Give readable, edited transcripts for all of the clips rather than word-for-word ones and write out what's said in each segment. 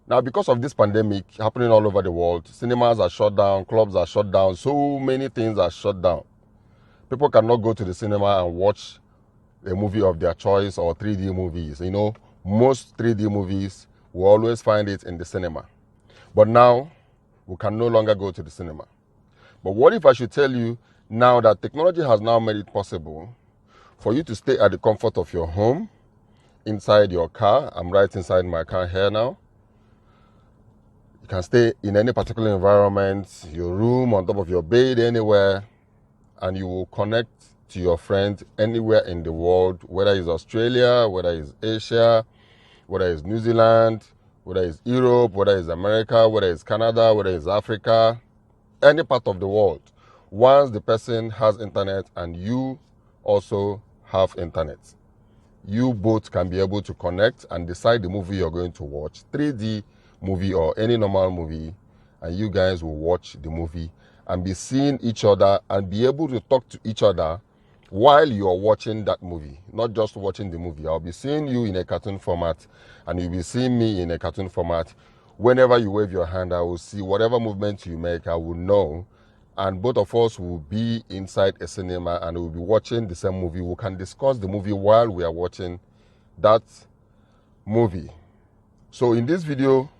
Now, because of this pandemic happening all over the world, cinemas are shut down, clubs are shut down, so many things are shut down. People cannot go to the cinema and watch a movie of their choice or 3D movies. You know, most 3D movies, we always find it in the cinema. But now, we can no longer go to the cinema. But what if I should tell you now that technology has now made it possible for you to stay at the comfort of your home, inside your car. I'm right inside my car here now. You can stay in any particular environment, your room, on top of your bed, anywhere, and you will connect to your friend anywhere in the world, whether it's Australia, whether it's Asia, whether it's New Zealand, whether it's Europe, whether it's America, whether it's Canada, whether it's Africa, any part of the world. Once the person has internet and you also have internet, you both can be able to connect and decide the movie you're going to watch, 3D movie or any normal movie, and you guys will watch the movie and be seeing each other and be able to talk to each other while you're watching that movie, not just watching the movie. I'll be seeing you in a cartoon format and you'll be seeing me in a cartoon format. Whenever you wave your hand, I will see whatever movement you make, I will know, and both of us will be inside a cinema and we'll be watching the same movie. We can discuss the movie while we are watching that movie. So in this video,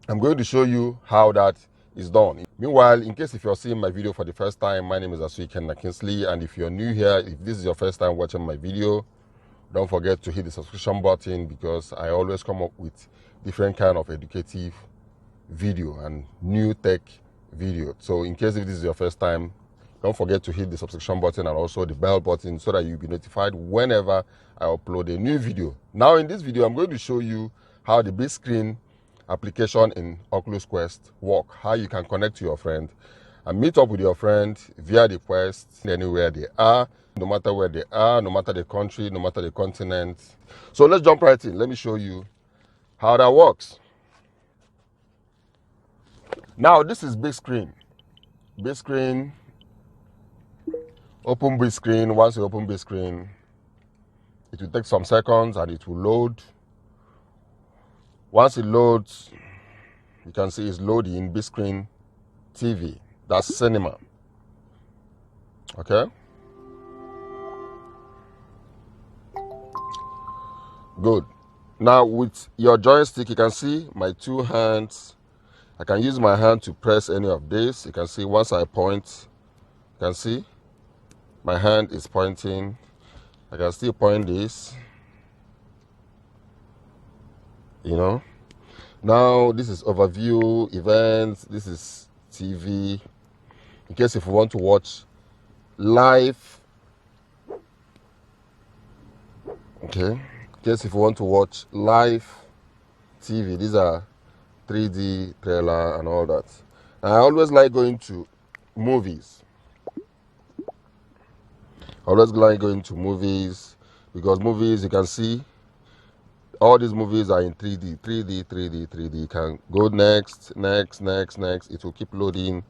I'm going to show you how that is done. Meanwhile, in case if you're seeing my video for the first time, my name is Asuiken Kingsley, and if you're new here, if this is your first time watching my video, don't forget to hit the subscription button, because I always come up with different kind of educative video and new tech video. So in case if this is your first time, don't forget to hit the subscription button and also the bell button so that you'll be notified whenever I upload a new video. Now in this video, I'm going to show you how the Bigscreen application in Oculus Quest work, how you can connect to your friend and meet up with your friend via the Quest anywhere they are, no matter where they are, no matter the country, no matter the continent. So let's jump right in. Let me show you how that works. Now this is Bigscreen. Bigscreen, open Bigscreen. Once you open Bigscreen, it will take some seconds and it will load. Once it loads, you can see it's loading Bigscreen TV. That's cinema. Okay? Good. Now with your joystick, you can see my two hands. I can use my hand to press any of this. You can see once I point, you can see my hand is pointing. I can still point this. You know, now this is overview, events, this is TV. In case if you want to watch live, okay, in case if you want to watch live TV, these are 3D trailer and all that. And I always like going to movies. I always like going to movies because movies, you can see all these movies are in 3D, 3D, 3D, 3D. You can go next, next, next, next. It will keep loading.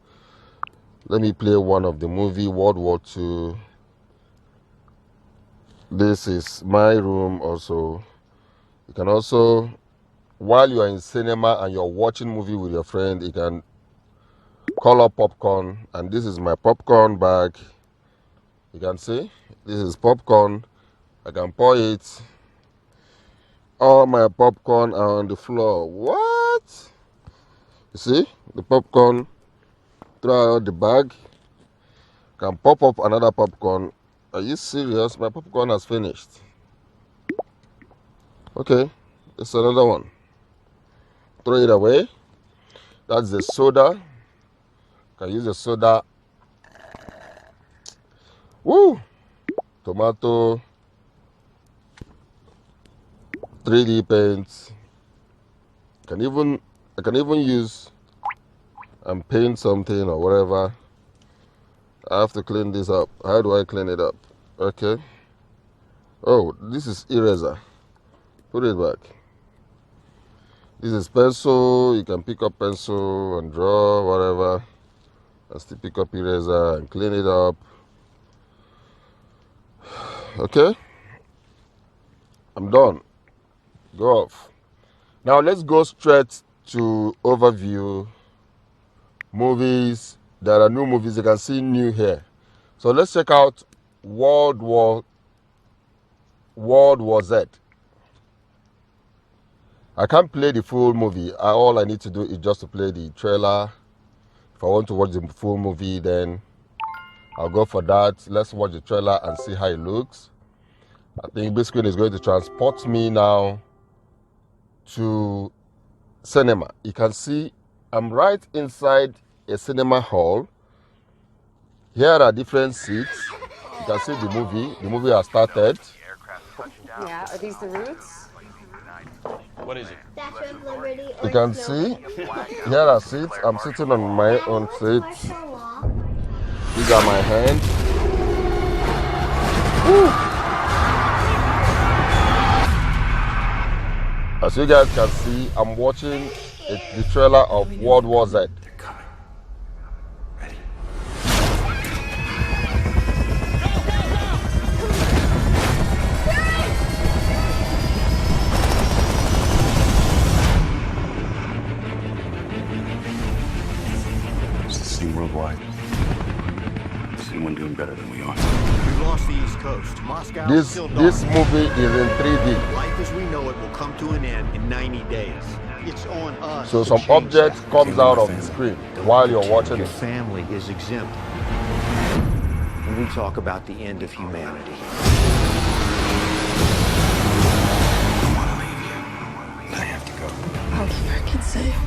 Let me play one of the movie, World War II. This is my room also. You can also, while you are in cinema and you're watching movie with your friend, you can call up popcorn. And this is my popcorn bag. You can see, this is popcorn. I can pour it. All my popcorn are on the floor. What? You see, the popcorn, throw out the bag, can pop up another popcorn. Are you serious? My popcorn has finished. Okay, it's another one. Throw it away. That's the soda. Can use the soda. Woo! Tomato. 3D paint. I can even use and paint something or whatever. I have to clean this up. How do I clean it up? Okay. Oh, this is eraser. Put it back. This is pencil. You can pick up pencil and draw whatever. And still pick up eraser and clean it up. Okay. I'm done. Go off. Now let's go straight to overview movies. There are new movies. You can see new here. So let's check out World War Z. I can't play the full movie. All I need to do is just to play the trailer. If I want to watch the full movie, then I'll go for that. Let's watch the trailer and see how it looks. I think Bigscreen is going to transport me now to cinema. You can see I'm right inside a cinema hall. Here are different seats. You can see the movie. The movie has started. Yeah, are these the roots? What is it? Statue of Liberty. You can see here are seats. I'm sitting on my own seat. These are my hands. As you guys can see, I'm watching the trailer of World War Z. They're coming. Ready? Is this thing worldwide? Is anyone doing better than we are? We've lost the East Coast. Moscow is This still dark. movie is in 3D. Life as we know it will come to an end in 90 days. It's on us. So to some change object that. comes out of the screen while you're watching Your it. family is exempt. When we talk about the end of humanity, I want to leave you, but I have to go. I'll keep our kids safe.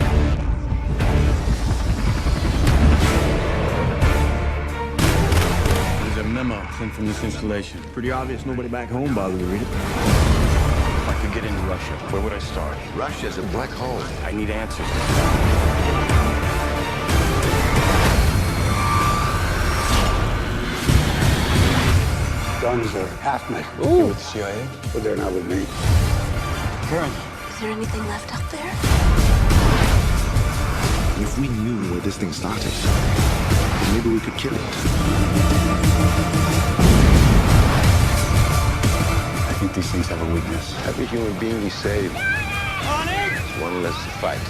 There's a memo sent from this installation. pretty obvious nobody back home bothered to read it. If I could get into Russia, where would I start? Russia's a black hole. I need answers. Guns are half measure. You're with the CIA? But they're not with me. Karen. Is there anything left out there? If we knew where this thing started, then maybe we could kill it. I think these things have a weakness. Every human being we save is one less to fight.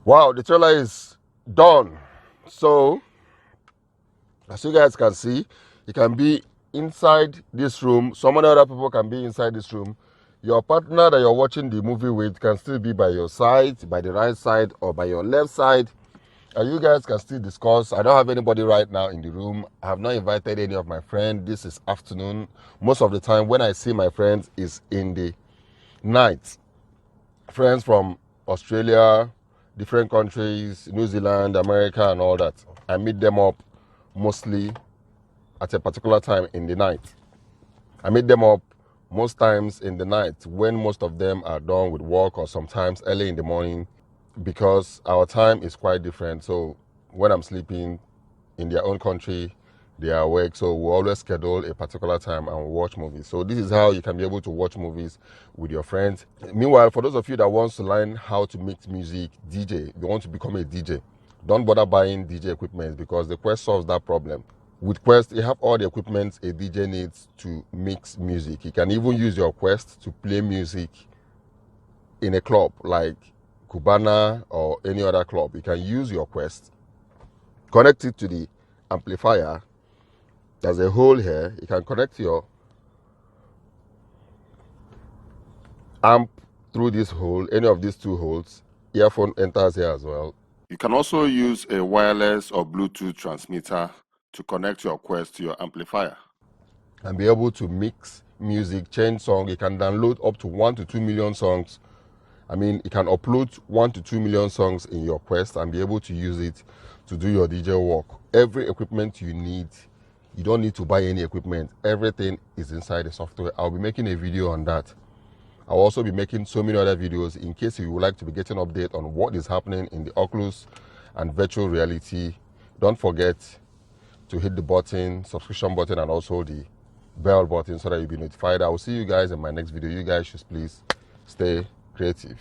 Wow, the trailer is done. So, as you guys can see, you can be inside this room. Some other people can be inside this room. Your partner that you're watching the movie with can still be by your side, by the right side, or by your left side. And you guys can still discuss. I don't have anybody right now in the room. I have not invited any of my friends. This is afternoon. Most of the time when I see my friends is in the night. Friends from Australia, different countries, New Zealand, America, and all that. I meet them up mostly at a particular time in the night. I meet them up most times in the night when most of them are done with work, or sometimes early in the morning, because our time is quite different. So when I'm sleeping in their own country, they are awake. So we always schedule a particular time and watch movies. So this is how you can be able to watch movies with your friends. Meanwhile, for those of you that want to learn how to mix music, DJ, you want to become a DJ, don't bother buying DJ equipment, because the Quest solves that problem. With Quest, you have all the equipment a DJ needs to mix music. You can even use your Quest to play music in a club like Cubana or any other club. You can use your Quest, connect it to the amplifier. There's a hole here. You can connect your amp through this hole, any of these two holes. Earphone enters here as well. You can also use a wireless or Bluetooth transmitter to connect your Quest to your amplifier and be able to mix music, change song. You can download up to 1 to 2 million songs. I mean, you can upload 1 to 2 million songs in your Quest and be able to use it to do your DJ work. Every equipment you need, you don't need to buy any equipment. Everything is inside the software. I'll be making a video on that. I'll also be making so many other videos in case you would like to be getting update on what is happening in the Oculus and virtual reality. Don't forget to hit the button, subscription button, and also the bell button so that you'll be notified. I will see you guys in my next video. You guys should please stay creative.